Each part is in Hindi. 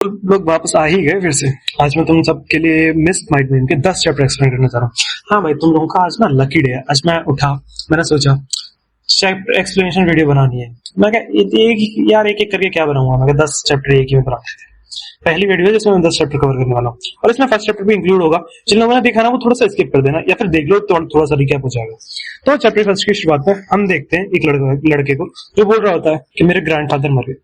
लोग वापस आ ही गए फिर से। आज मैं तुम सबके लिए मिस माइंड में के 10 चैप्टर एक्सप्लेन करने जा रहा हूँ। हाँ भाई, तुम लोगों का आज ना लकी डे है। आज मैं उठा, मैंने सोचा चैप्टर एक्सप्लेनेशन वीडियो बनानी है। मैं क्या एक एक करके क्या बनाऊंगा, मैं 10 चैप्टर एक ही में बना। पहली वीडियो है जिसमें मैं 10 चैप्टर कवर करने वाला हूँ, और इसमें फर्स्ट चैप्टर भी इंक्लूड होगा। जिन लोगों ने देखा ना वो थोड़ा सा स्किप कर देना, या फिर देख लो तो थोड़ा सा रिकैप हो जाएगा। तो चैप्टर फर्स्ट की शुरुआत में हम देखते हैं एक लड़के को जो बोल रहा होता है कि मेरे ग्रैंडफादर मर गए।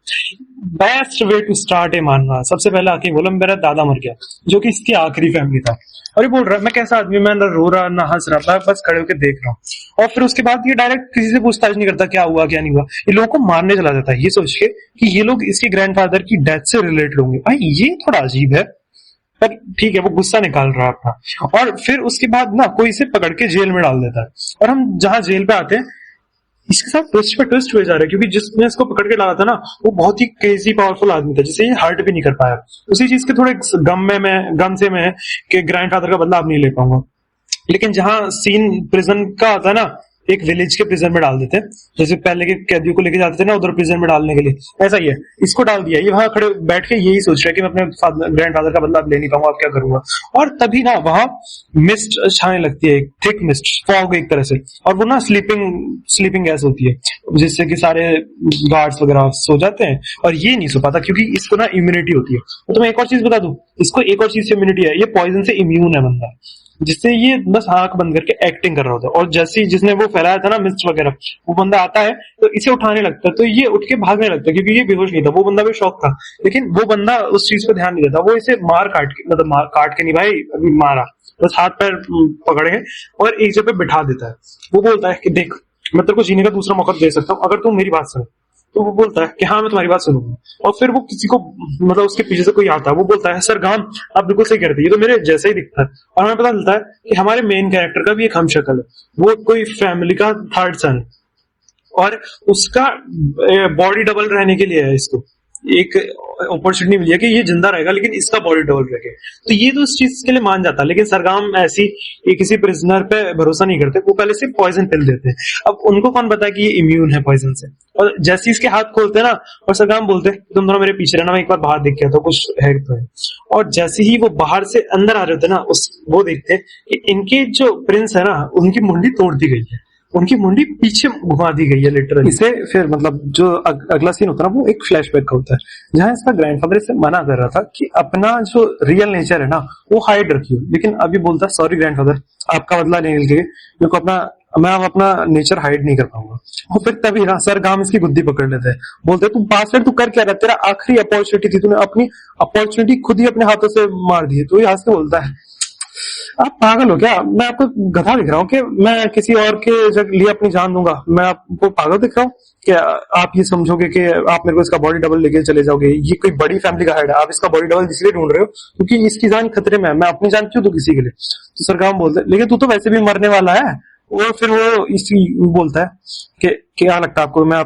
बेस्ट वे टू स्टार्ट ए मानना, सबसे पहले आके बोला मेरा दादा मर गया, जो कि इसकी आखिरी फैमिली था। और ये बोल रहा है मैं कैसा आदमी, मैं ना रो रहा ना हंस रहा, मैं बस खड़े होकर देख रहा हूँ। और फिर उसके बाद ये डायरेक्ट किसी से पूछताछ नहीं करता क्या हुआ क्या नहीं हुआ, ये लोगों को मारने चला जाता है ये सोच के कि ये लोग इसके ग्रैंडफादर की डेथ से रिलेटेड होंगे। भाई ये थोड़ा अजीब है, पर ठीक है, वो गुस्सा निकाल रहा है अपना। और फिर उसके बाद ना कोई इसे पकड़ के जेल में डाल देता है। और हम जहां जेल पे आते हैं, इसके साथ ट्विस्ट पे ट्विस्ट हुए जा रहा है, क्योंकि जिसने इसको पकड़ के डाला था ना वो बहुत ही क्रेजी पावरफुल आदमी था, जिसे ये हर्ट भी नहीं कर पाया। उसी चीज के थोड़े गम से मैं कि ग्रैंडफादर का बदला अब नहीं ले पाऊंगा। लेकिन जहां सीन प्रिजन का आता है ना, एक विलेज के प्रिजन में डाल देते हैं, जैसे पहले के कैदियों को लेके जाते थे ना उधर प्रिजन में डालने के लिए, ऐसा ही है। इसको डाल दिया, ये वहां खड़े बैठ के यही सोच रहा है कि मैं अपने ग्रैंडफादर का बदला अब ले नहीं पाऊंगा, अब क्या करूंगा। और तभी ना वहां मिस्ट छाने लगती है, थिक मिस्ट, फॉग एक तरह से। और वो ना स्लीपिंग गैस होती है, जिससे कि सारे गार्ड्स वगैरह सो जाते हैं, और ये नहीं सो पाता क्योंकि इसको ना इम्यूनिटी होती है। तो तुम्हें एक और चीज बता दूं, इसको एक और चीज से इम्यूनिटी है, ये पॉइजन से इम्यून है बंदा, जिससे ये बस आंख बंद करके एक्टिंग कर रहा होता है। और जैसे जिसने वो फैलाया था ना मिस्ट वगैरह, वो बंदा आता है तो इसे उठाने लगता है, तो ये उठ के भागने लगता है क्योंकि ये बेहोश नहीं था, वो बंदा भी शौक था। लेकिन वो बंदा उस चीज पे ध्यान नहीं देता, वो इसे काट के नहीं भाई, अभी मारा, बस हाथ पैर पकड़े और एक जगह पे बिठा देता है। वो बोलता है कि देख, मैं तेरे को जीने का दूसरा मौका दे सकता हूँ अगर तू मेरी बात सुने। तो वो बोलता है कि हाँ मैं तुम्हारी बात सुनूंगा। और फिर वो किसी को, मतलब उसके पीछे से कोई आता है, वो बोलता है सर गाम, आप बिल्कुल सही कहते हैं, ये तो मेरे जैसा ही दिखता है। और हमें पता चलता है कि हमारे मेन कैरेक्टर का भी एक हम शक्ल है, वो कोई फैमिली का थर्ड सन, और उसका बॉडी डबल रहने के लिए है, इसको एक अपॉर्चुनिटी मिली है कि ये जिंदा रहेगा लेकिन इसका बॉडी डबल रखे। तो ये तो इस चीज के लिए मान जाता है, लेकिन सरगाम ऐसी ये किसी प्रिजनर पे भरोसा नहीं करते, वो पहले से पॉइजन पिल देते हैं। अब उनको कौन पता है कि ये इम्यून है पॉइजन से। और जैसे इसके हाथ खोलते हैं ना, और सरगाम बोलते हैं तुम दोनों मेरे पीछे रहना, मैं एक बार बाहर देख के आता हूं कुछ है तो है। और जैसे ही वो बाहर से अंदर आ रहे थे ना, वो देखते हैं कि इनके जो प्रिंस है ना, उनकी मुंडी तोड़ दी गई है, उनकी मुंडी पीछे घुमा दी गई है लिटरली। इसे फिर मतलब जो अगला सीन होता है ना, वो एक फ्लैशबैक का होता है, जहां इसका ग्रैंडफादर इसे मना कर रहा था कि अपना जो रियल नेचर है ना वो हाइड रखियो। लेकिन अभी बोलता है सॉरी ग्रैंडफादर, आपका बदला लेने के लिए मेरे को मैं अपना नेचर हाइड नहीं कर पाऊंगा। और फिर तभी ना सर गाम इसकी बुद्धि पकड़ लेते हैं, बोलते तू बास्टर्ड, तू कर क्या रहा, तेरा आखिरी अपॉर्चुनिटी थी, तूने अपनी अपॉर्चुनिटी खुद ही अपने हाथों से मार दी है। तो ये हंस के बोलता है आप पागल हो क्या, मैं आपको गधा दिख रहा हूँ कि मैं किसी और के लिए अपनी जान दूंगा, मैं आपको पागल दिख रहा हूँ कि आप ये समझोगे कि आप मेरे को इसका बॉडी डबल लेके चले जाओगे। ये कोई बड़ी फैमिली का हेड है, आप इसका बॉडी डबल इसलिए ढूंढ रहे हो क्योंकि इसकी जान खतरे में है, मैं अपनी जान क्यों दूं किसी के लिए। तो सरगाम बोलते लेकिन तू तो वैसे भी मरने वाला है। और फिर वो इसी बोलता है कि क्या लगता है आपको मैं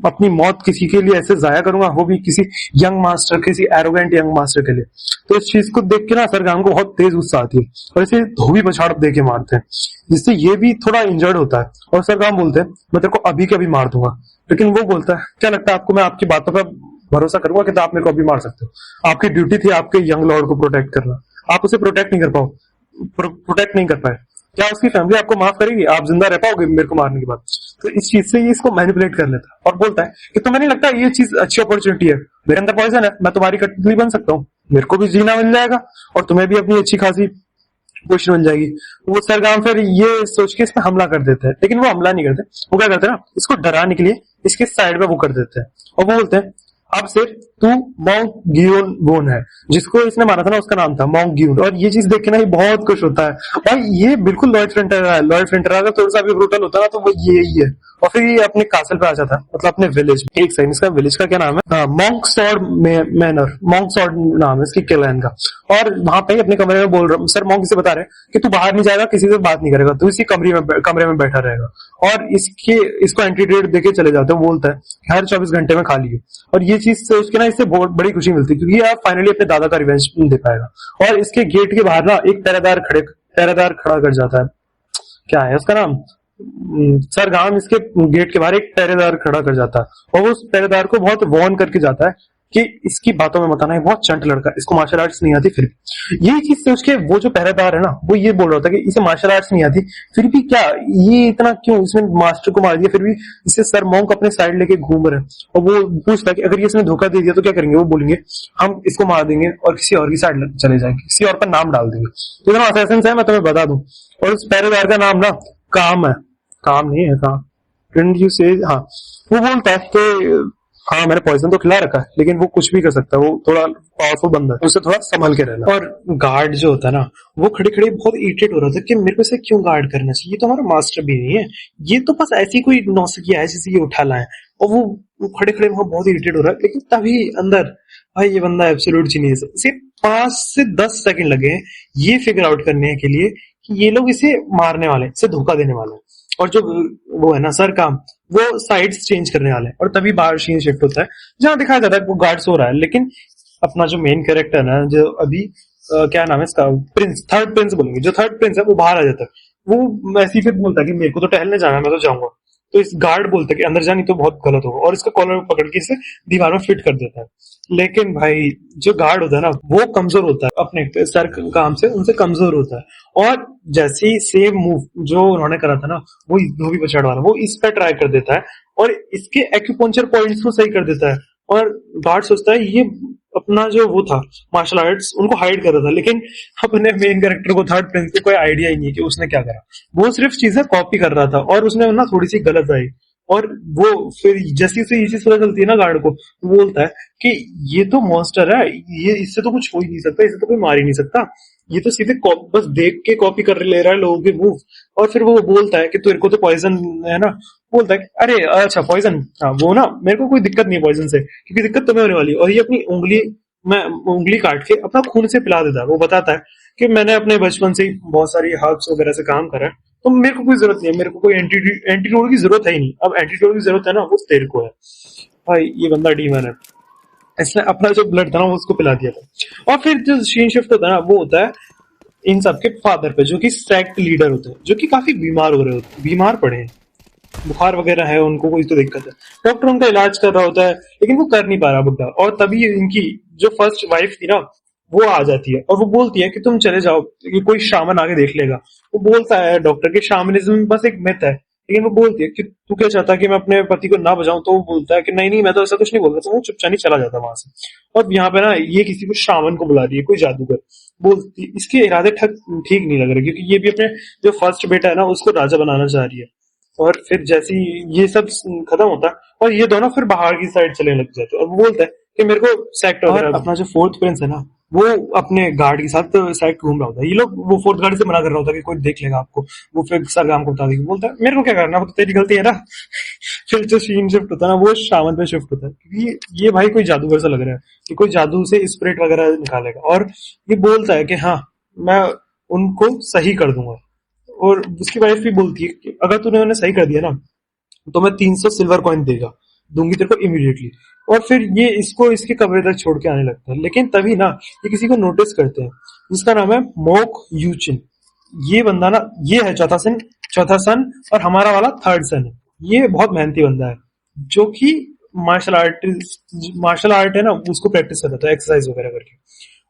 अपनी मौत किसी के लिए ऐसे जाया करूंगा, वो भी किसी यंग मास्टर, किसी एरोगेंट यंग मास्टर के लिए। तो इस चीज को देख के ना सरगाम को बहुत तेज गुस्सा आती है, और इसे धोबी पछाड़ दे के मारते हैं, जिससे ये भी थोड़ा इंजर्ड होता है। और सरगाम बोलते हैं मैं तेरे को अभी के अभी मार दूंगा। लेकिन वो बोलता है क्या लगता है आपको मैं आपकी बातों पर भरोसा करूंगा कि आप मेरे को अभी मार सकते हो। आपकी ड्यूटी थी आपके यंग लॉर्ड को प्रोटेक्ट करना, आप उसे प्रोटेक्ट नहीं कर पाए। क्या उसकी फैमिली आपको माफ करेगी, आप जिंदा रह पाओगे मेरे को मारने के बाद। तो इस चीज से ये इसको मैनिपुलेट कर लेता है और बोलता है कि तुम्हें नहीं लगता ये चीज अच्छी अपॉर्चुनिटी है, मेरे अंदर पॉइजन है, मैं तुम्हारी कठपुतली बन सकता हूँ, मेरे को भी जीना मिल जाएगा और तुम्हें भी अपनी अच्छी खासी पोजीशन मिल जाएगी। वो सरगाम फिर ये सोच के इसमें हमला कर देते हैं, लेकिन वो हमला नहीं करते, वो क्या करते हैं ना, इसको डराने के लिए इसके साइड में वो कर देते हैं, और वो बोलते हैं अब से तू मॉन्क गियोन वोन है, जिसको इसने मारा था ना उसका नाम था मॉन्क गियोन। और ये चीज देख के ना ही बहुत खुश होता है भाई, ये बिल्कुल लॉयड फ्रंटियर है। लॉयड फ्रंटियर अगर थोड़ा सा भी ब्रूटल होता ना तो वो यही है। और फिर ये अपने कासल पे आ जाता है, मतलब अपने विलेज में। एक सेकंड, इसका विलेज का क्या नाम है, monk sword manner, monk sword नाम है इसकी क्लैन का। और वहां पे अपने कमरे में बोल रहा हूँ, सर मॉन्क इसे बता रहे हैं कि तू बाहर नहीं जाएगा, किसी से बात नहीं करेगा, तू इसी कमरे में बैठा रहेगा। और इसको एंट्री डेट देके चले जाते हैं, बोलता है हर 24 घंटे में खाली है। और ये चीज सोच के ना इससे बहुत बड़ी खुशी मिलती है, क्योंकि आप फाइनली अपने दादा का रिवेंज दे पाएगा। और इसके गेट के बाहर ना एक पहरेदार खड़ा कर जाता है, क्या है उसका नाम, सर गांव इसके गेट के बाहर एक पहरेदार खड़ा कर जाता है, और वो उस पहरेदार को बहुत वार्न करके जाता है कि इसकी बातों में मत आना, ये बहुत चंट लड़का है, इसको मार्शल आर्ट्स नहीं आती। फिर भी यही चीज सोच के वो जो पहरेदार है ना, वो ये बोल रहा था कि इसे मार्शल आर्ट्स नहीं आती, फिर भी क्या ये इतना क्यों, इसने मास्टर को मार दिया, फिर भी इसे सर मॉन्क अपने साइड लेके घूम रहे हैं। और वो पूछता है कि अगर ये इसने धोखा दे दिया तो क्या करेंगे? वो बोलेंगे हम इसको मार देंगे और किसी और की साइड चले जाएंगे, किसी और का नाम डाल देंगे। तो इतना असैसिन्स है, मैं तुम्हें बता दूं। और उस पहरेदार का नाम ना काम है, काम नहीं है, काम। डिडंट यू से? हाँ, वो बोलता है कि हाँ मैंने पॉइजन तो खिला रखा है, लेकिन वो कुछ भी कर सकता है, वो थोड़ा पावरफुल बंदा है, उसे थोड़ा संभल के रहना। और गार्ड जो होता है ना, वो खड़े खड़े बहुत इरिटेट हो रहा था कि मेरे को इसे क्यों गार्ड करना चाहिए, ये तो हमारा मास्टर भी नहीं है, ये तो बस ऐसी कोई नौसिखिया है जिसे ये उठा लाए। और वो खड़े खड़े वहां बहुत इरिटेट हो रहा है। लेकिन तभी अंदर भाई ये बंदा एब्सोल्यूट जीनियस है। इसे 5 से 10 सेकंड लगे ये फिगर आउट करने के लिए कि ये लोग इसे मारने वाले, इसे धोखा देने वाले हैं। और जो वो है ना सर काम, वो साइड्स चेंज करने वाले हैं। और तभी बाहर सीन शिफ्ट होता है जहां दिखाया जाता है वो गार्ड सो रहा है, लेकिन अपना जो मेन कैरेक्टर है ना, जो अभी क्या नाम है इसका, प्रिंस, थर्ड प्रिंस बोलेंगे, जो थर्ड प्रिंस है वो बाहर आ जाता है। वो ऐसी फिर बोलता है कि मेरे को तो टहलने जाना है, मैं तो जाऊंगा। तो इस गार्ड बोलता है कि अंदर जानी तो बहुत गलत होगा, और इसका कॉलर पकड़ के इसे दीवार में फिट कर देता है। लेकिन भाई जो गार्ड होता है ना, वो कमजोर होता है, अपने सर काम से उनसे कमजोर होता है। और जैसे ही सेम मूव जो उन्होंने करा था ना, वो धोबी पछाड़ वाला, वो इस पर ट्राई कर देता है और इसके एक्यूपंक्चर पॉइंट्स को सही कर देता है। और गार्ड सोचता है ये अपना जो वो था मार्शल आर्ट्स, उनको हाइड कर रहा था। लेकिन अपने मेन कैरेक्टर को, थर्ड प्रिंस को, कोई आइडिया ही नहीं है कि उसने क्या करा। वो सिर्फ चीजें कॉपी कर रहा था और उसने ना थोड़ी सी गलत आई। और वो फिर जैसी से ये चीज पता चलती है ना गार्ड को, वो बोलता है कि ये तो मॉन्स्टर है, ये इससे तो कुछ हो ही नहीं सकता, इसे तो कोई मार ही नहीं सकता, ये तो सीधे बस देख के कॉपी कर ले रहा है लोगों के मूव। और फिर वो बोलता है कि तेरे को तो पॉइजन है ना, बोलता है अरे अच्छा पॉइजन, हाँ वो ना मेरे को कोई दिक्कत नहीं है पॉइजन से, क्योंकि दिक्कत तुम्हें होने वाली है। और ये अपनी उंगली काट के अपना खून से पिला देता है। वो बताता है कि मैंने अपने बचपन से ही बहुत सारी हर्ब्स वगैरह से काम करा है, तो मेरे को कोई जरूरत नहीं है, मेरे को कोई एंटीडोट की जरूरत है ही नहीं। अब एंटीडोट की जरूरत है ना, वो तेरे को है। भाई ये बंदा डीमन है, इसने अपना जो ब्लड था ना वो उसको पिला दिया था। और फिर जो सीन शिफ्ट होता है ना, वो होता है इन सबके फादर पे, जो कि सेक्ट लीडर होते हैं, जो कि काफी बीमार हो रहे होते, बीमार पड़े हैं, बुखार वगैरह है उनको, कोई तो दिक्कत है। डॉक्टर उनका इलाज कर रहा होता है, लेकिन वो कर नहीं पा रहा बुड्ढा। और तभी इनकी जो फर्स्ट वाइफ थी ना, वो आ जाती है और वो बोलती है कि तुम चले जाओ, कि कोई शामन आके देख लेगा। वो बोलता है डॉक्टर कि शामनिज्म बस एक मिथ है। लेकिन वो बोलती है कि तू क्या चाहता है कि मैं अपने पति को ना बचाऊं? तो वो बोलता है कि नहीं नहीं, मैं तो ऐसा कुछ नहीं बोल रहा। तो वो चुपचाप चला जाता है वहां से। और यहाँ पे ना ये किसी को शामन को बुला रही है, कोई जादूगर। बोलती इसके इरादे ठीक नहीं लग रहे, क्योंकि ये भी अपने जो फर्स्ट बेटा है ना उसको राजा बनाना चाह रही है। और फिर जैसी ये सब खत्म होता है और ये दोनों फिर बाहर की साइड चलने लग जाते हैं। और वो बोलता है कि मेरे को सेक्ट वगैरह, अपना जो फोर्थ प्रिंस है ना, वो अपने गार्ड के साथ सेक्ट घूम रहा होता है। ये लोग, वो फोर्थ गार्ड से मना कर रहा होता है कि कोई देख लेगा आपको। वो फिर सरगाम को बता देगा, बोलता है मेरे को क्या करना, वो तो तेरी गलती है ना। फिर जो सीन शिफ्ट होता है ना, वो शामन पे शिफ्ट होता है, क्योंकि ये भाई कोई जादूगर सा लग रहा है कि कोई जादू से स्पिरिट वगैरह निकालेगा। और ये बोलता है कि हाँ मैं उनको सही कर दूंगा। और उसकी वाइफ भी बोलती है कि अगर तूने उन्हें सही कर दिया ना, तो मैं 300 सिल्वर कॉइन दूंगी तेरे को इमीडिएटली। और फिर ये इसको इसके कमरे तक छोड़ के आने लगता है। लेकिन तभी ना ये किसी को नोटिस करते हैं, जिसका नाम है मोक यूचिन। ये बंदा ना, ये है चौथा सन और हमारा वाला थर्ड सन है। ये बहुत मेहनती बंदा है, जो कि मार्शल आर्ट है ना उसको प्रैक्टिस करता था, एक्सरसाइज वगैरह करके।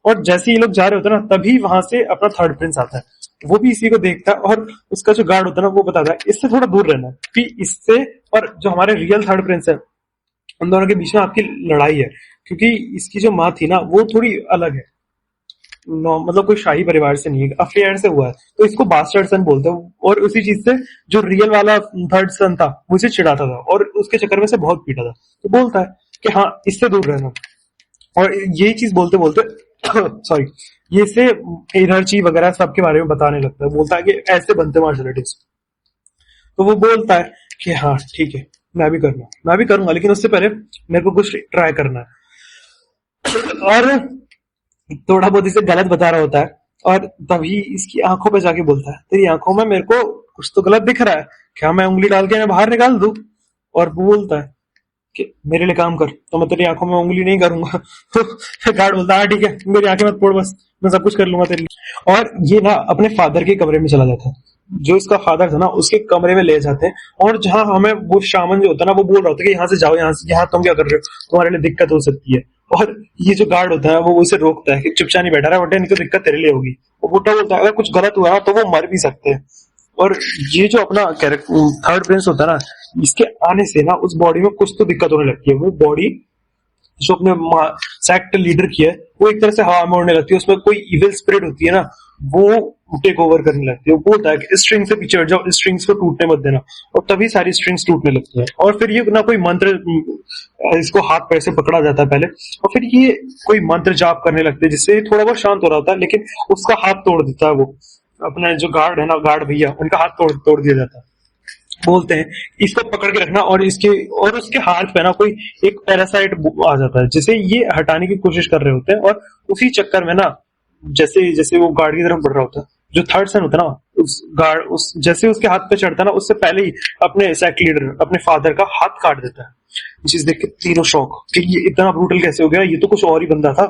और जैसे ये लोग जा रहे होते हैं ना, तभी वहां से अपना थर्ड प्रिंस आता है। वो भी इसी को देखता है और उसका जो गार्ड होता है ना, वो बताता है इससे थोड़ा दूर रहना है। फिर इससे और जो हमारे रियल थर्ड प्रिंस है, उन दोनों के बीच में आपकी लड़ाई है, क्योंकि इसकी जो माँ थी ना वो थोड़ी अलग है, मतलब कोई शाही परिवार से नहीं है, अफेयर से हुआ है, तो इसको बास्टर्ड सन बोलते हैं। और उसी चीज से जो रियल वाला थर्ड सन था मुझे चिढ़ाता था और उसके चक्कर में से बहुत पीटा था। तो बोलता है कि हाँ इससे दूर रहना। और यही चीज बोलते बोलते सॉरी, ये से एनर्जी वगैरह सबके बारे में बताने लगता है। बोलता है कि ऐसे बनते मार्शल आर्टिस्ट। तो वो बोलता है कि हाँ ठीक है, मैं भी करूंगा, लेकिन उससे पहले मेरे को कुछ ट्राई करना है। और थोड़ा बहुत इसे गलत बता रहा होता है। और तभी इसकी आंखों पे जाके बोलता है, तेरी आंखों में मेरे को कुछ तो गलत दिख रहा है, क्या मैं उंगली डाल के बाहर निकाल दूं? और वो बोलता है कि मेरे लिए काम कर, तो मैं तेरी आंखों में उंगली नहीं करूंगा। तो गार्ड बोलता है ठीक है, मेरी आंखें मत फोड़, बस मैं सब कुछ कर लूंगा तेरे लिए। और ये ना अपने फादर के कमरे में चला जाता है, जो इसका फादर था ना उसके कमरे में ले जाते हैं। और जहां हमें वो शामन जो होता है ना, वो बोल रहा होता है कि यहाँ से जाओ, यहाँ तुम क्या कर रहे हो, तुम्हारे लिए दिक्कत हो सकती है। और ये जो गार्ड होता है वो उसे रोकता है कि चुपचाप नहीं बैठा रहा, बेटा नहीं तो दिक्कत तेरे लिए होगी। वो बुड्ढा बोलता है अगर कुछ गलत हुआ ना तो वो मर भी सकते हैं। और ये जो अपना कैरेक्टर थर्ड प्रिंस होता है ना, इसके आने से ना उस बॉडी में कुछ तो दिक्कत होने लगती है। वो बॉडी जो अपने सेक्ट लीडर की है वो एक तरह से हवा में उड़ने लगती है, उसमें कोई इविल स्पिरिट होती है ना वो टेक ओवर करने लगती है। वो बोलता है कि स्ट्रिंग से पीछे हट जाओ, स्ट्रिंग्स को टूटने मत देना, और तभी सारी स्ट्रिंग्स टूटने लगती है। और फिर ये ना कोई मंत्र, इसको हाथ पैर से पकड़ा जाता है पहले, और फिर ये कोई मंत्र जाप करने लगते हैं जिससे थोड़ा बहुत शांत हो रहा होता है, लेकिन उसका हाथ तोड़ देता है वो अपना जो गार्ड है ना, गार्ड भैया, उनका हाथ तोड़ दिया जाता है। बोलते हैं इसको पकड़ के रखना, और उसके हाथ पे ना कोई एक पैरासाइट आ जाता है जिसे ये हटाने की कोशिश कर रहे होते हैं। और उसी चक्कर में ना जैसे जैसे वो गार्ड की तरफ बढ़ रहा होता है, जो थर्ड सन होता है ना उस जैसे उसके हाथ पे चढ़ता है ना, उससे पहले ही अपने सेक्ट लीडर अपने फादर का हाथ काट देता है। चीज देख के तीनों शौक कि ये इतना ब्रूटल कैसे हो गया, ये तो कुछ और ही बंदा था,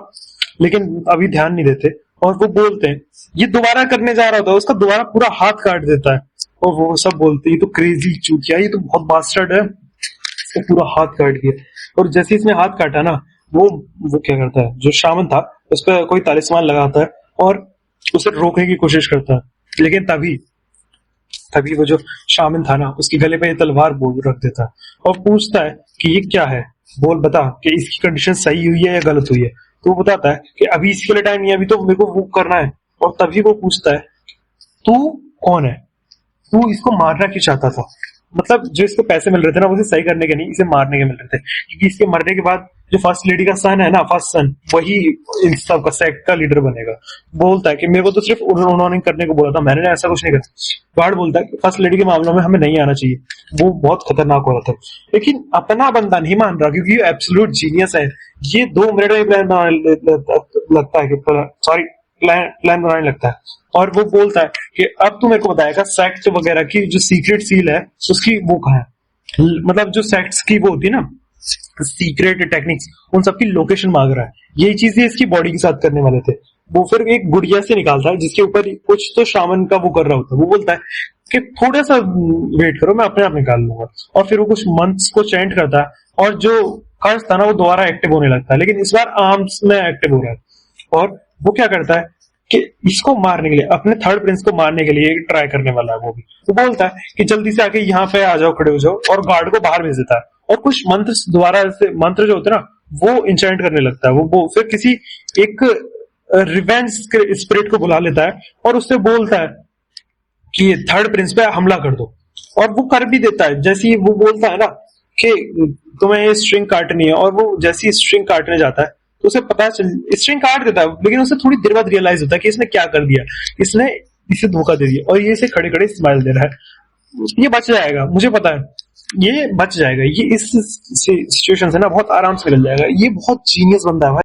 लेकिन अभी ध्यान नहीं देते। और वो बोलते हैं ये दोबारा करने जा रहा होता है, उसका दोबारा पूरा हाथ काट देता है। और वो सब बोलते हैं ये तो क्रेजी चूतिया, ये तो बहुत बास्टर्ड है, इसका पूरा हाथ काट दिया। और जैसे इसने हाथ काटा ना, वो क्या करता है, जो शामन था उस पर कोई तालिस्मान लगाता है और उसे रोकने की कोशिश करता है, लेकिन तभी वो जो शामिल था ना उसके गले पे ये तलवार बोल रख देता है और पूछता है कि ये क्या है, बोल बता कि इसकी कंडीशन सही हुई है या गलत हुई है। तो वो बताता है कि अभी इसके लिए टाइम नहीं है, अभी तो मेरे को वो करना है। और तभी वो पूछता है तू कौन है, तू इसको मारना क्यों चाहता था। मतलब जो इसको पैसे मिल रहे थे ना वो इसे सही करने के नहीं, इसे मारने के मिल रहे थे, क्योंकि इसके मरने के बाद जो फर्स्ट लेडी का सन है ना, फर्स्ट सन, वही इन सब का सेक्ट का लीडर बनेगा। बोलता है कि मेरे को तो सिर्फ उन्होंने करने को बोला था, मैंने ऐसा कुछ नहीं करा। गार्ड बोलता है कि फर्स्ट लेडी के मामलों में हमें नहीं आना चाहिए, वो बहुत खतरनाक हो रहा था। लेकिन अपना बंदा नहीं मान रहा क्योंकि ये एब्सोल्यूट जीनियस है। ये 2 मिनट में प्लान बनाने लगता है, सॉरी प्लान बनाने लगता है। और वो बोलता है कि अब तू मेरे को बताएगा सेक्ट वगैरह की जो सीक्रेट सील है उसकी वो कहाँ है, मतलब जो सेक्ट्स की वो होती है ना सीक्रेट टेक्निक्स, उन सबकी लोकेशन मांग रहा है। यही चीजें इसकी बॉडी के साथ करने वाले थे। वो फिर एक गुड़िया से निकालता है जिसके ऊपर कुछ तो शामन का वो कर रहा होता है। वो बोलता है कि थोड़ा सा वेट करो, मैं अपने आप निकाल लूंगा। और फिर वो कुछ मंथ्स को चेंट करता है और जो कर्ज था ना वो दोबारा एक्टिव होने लगता है, लेकिन इस बार आर्म्स में एक्टिव हो रहा है। और वो क्या करता है कि इसको मारने के लिए, अपने थर्ड प्रिंस को मारने के लिए ट्राई करने वाला है। वो भी वो बोलता है कि जल्दी से आके यहाँ पे आ जाओ, खड़े हो जाओ, और गार्ड को बाहर भेज देता है। और कुछ मंत्र दोबारा से मंत्र जो होते हैं ना वो इंचेंट करने लगता है। वो फिर किसी एक रिवेंज स्पिरिट को बुला लेता है और उससे बोलता है कि थर्ड प्रिंस पे हमला कर दो। और वो कर भी देता है। जैसे ही वो बोलता है ना कि तुम्हें ये स्ट्रिंग काटनी है, और वो जैसी स्ट्रिंग काटने जाता है तो उसे पता चल, स्ट्रिंग काट देता है, लेकिन उसे थोड़ी देर बाद रियलाइज होता है कि इसने क्या कर दिया, इसने इसे धोखा दे दिया। और ये इसे खड़े खड़े स्माइल दे रहा है। ये बच जाएगा, मुझे पता है ये बच जाएगा, ये इस सिचुएशन से ना बहुत आराम से निकल जाएगा। ये बहुत जीनियस बंदा है भाई।